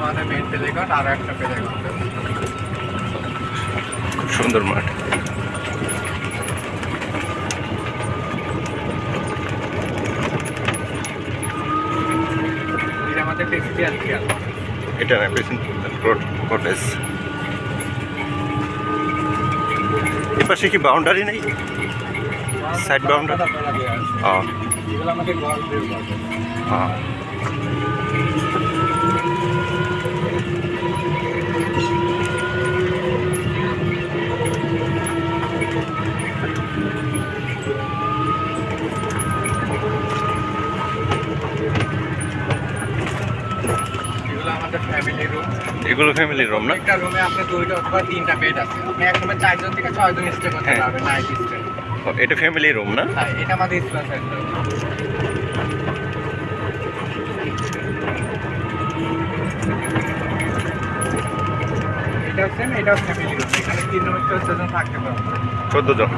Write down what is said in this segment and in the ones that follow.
আমাদের main playground, আরও একটা প্লেগ্রাউন্ড। খুব সুন্দর মাঠ। এটা আমাদের প্রেসিডেন্ট ফিয়ার। এটা না প্রেসিডেন্ট রোড কটেজ। এপাশে কি বাউন্ডারি নেই? Side boundary? এগুলো আমাদের গল্পের গল্প। এগুলো ফ্যামিলি রুম না? একটা রুমে আপনার 2টা অথবা 3টা বেড আছে। আপনি এক রুমে 4 জন থেকে 6 জন স্টে করতে পারবেন, নাইট স্টে। এটা ফ্যামিলি রুম না? হ্যাঁ, এটা আমাদের স্পা সেন্টার। এটা সেম, এটাও ফ্যামিলি রুম। এখানে 3 রুমে 14 জন থাকতে পারবে। 14 জন।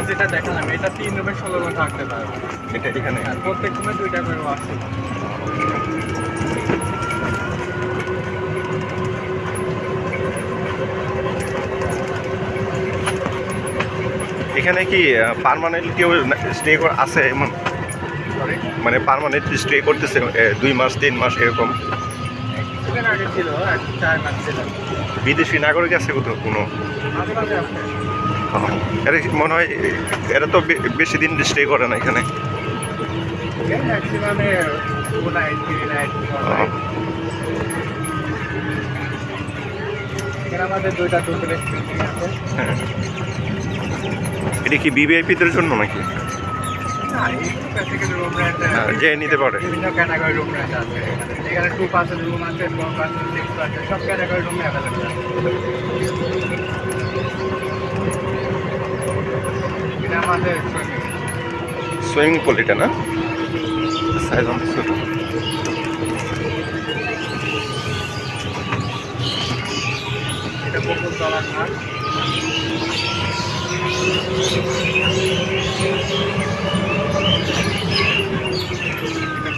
যেটা দেখালাম এটা 3 রুমে 16 জন থাকতে পারবে। এটা এখানে প্রত্যেক রুমে 2টা করে ওয়াশরুম। এখানে কি পার্মানেন্ট কেউ স্টে আছে এমন? মানে পার্মানেন্ট স্টে করতেছে 2 মাস 3 মাস এরকম? কিছুদিন আগে ছিল, 4 মাস ছিল। বিদেশি নাগরিক আছে কোথাও কোনো? মাঝে মাঝে আছে। এরা মনে হয় এরা তো বেশি দিন স্টে করে না এখানে। ম্যাক্সিমামে 2 নাইট 3 নাইট। এখানে আমাদের 2টা টোটাল স্পেসিং আছে। হ্যাঁ। এটা কি ভিভিআইপিদের জন্য নাকি? না, এই বেসিক্যালি রুম রেন্ট যে নিতে পারে। বিভিন্ন ক্যাটাগরি রুম রেন্ট আছে। এখানে 2% রুম আছে, 4%, 6%, সব ক্যাটাগরি রুমে অ্যাভেলেবল আছে। এটা আমাদের সুইমিং পুল এটা না? সাইজ অনেক ছোট। এটা বকুল তলার ঘাট।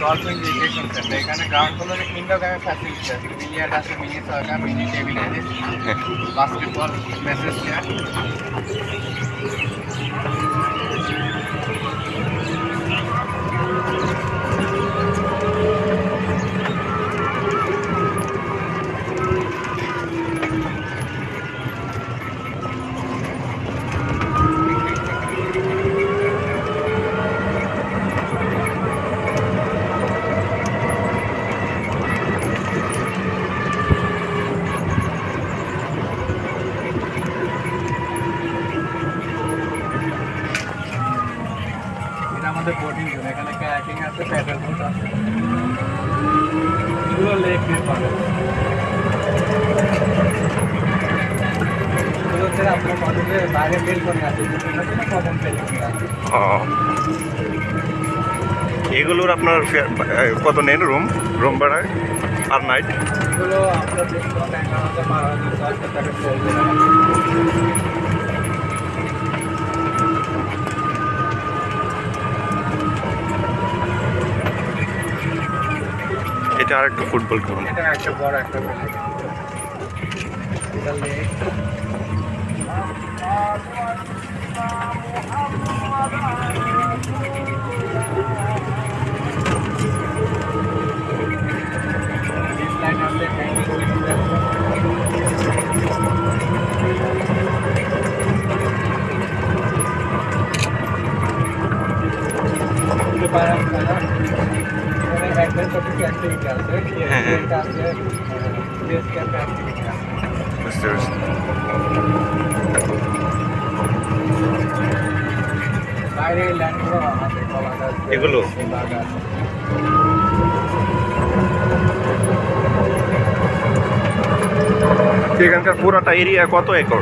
Dolphin recreation centre. এখানে গ্রাউন্ড ফ্লোরে ইনডোর গেমের ফ্যাসিলিটি আছে। বিলিয়ার্ড আছে, mini soccer, mini table tennis, basketball, massage chair. আমাদের বোটিং জোন। এখানে কায়াকিং আছে, প্যাডেল বোট আছে। এগুলো লেক ভিউ পাবেন। এগুলোতে আপনার কলেজে বাইরে বেলকনি আছে, কমন বেলকনি আছে। এগুলোর আপনার কত নেন রুম ভাড়ায় পার নাইট? এগুলো আপনার দেখতে হবে 11,000 টাকা চলবে। এটা আর একটা ফুটবল গ্রাউন্ড। এটা একটা বড় একটা বিল্ডিং। এটা লেক। জিপ লাইন আছে, হ্যাঙ্গিং ব্রিজ আছে। এটা পারাম পারা। এখানে অ্যাডভেঞ্চার অ্যাক্টিভিটি আছে। এটা আছে বেস ক্যাম্প অ্যাক্টিভিটি আছে। বুঝতে পারছি। বাইরে ল্যান্ডগুলো আছে, কলা গাছ, এগুলো বাগান। এখানকার পুরাটা এরিয়া কত একর?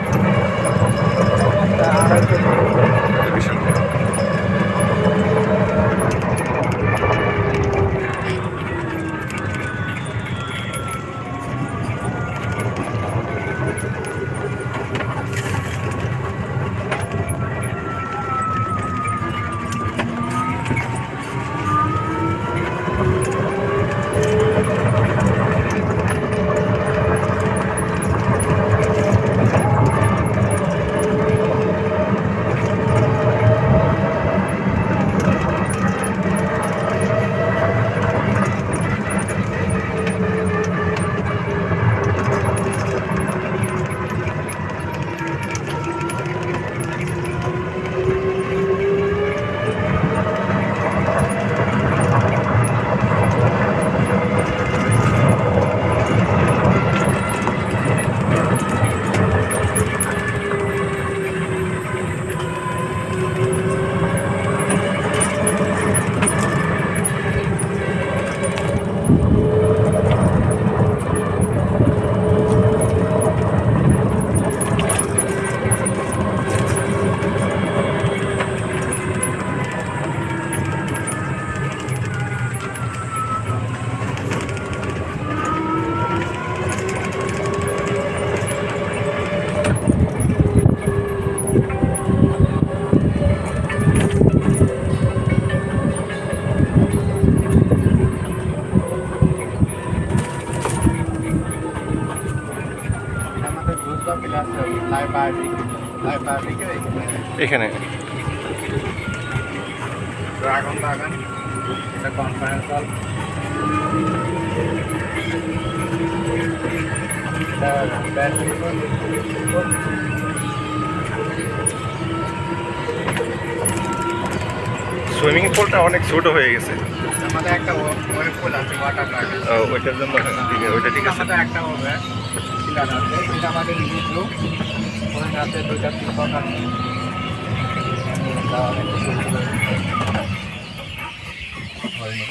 এখানে ড্রাগন বাগান, এটা কনফারেন্স হল, সুইমিং পুলটা অনেক ছোট হয়ে গেছে। আমাদের একটা ওয়েব পুল আছে, ওয়াটার পার্ক। ওইটার জন্য ঠিক আছে, ওইটা ঠিক আছে। আমাদের একটা হবে পিলার আছে, এটা আমাদের নিজস্ব। ওখানে আছে 2টা পিকক আছে। এটা অনেক সুন্দর হয়নি।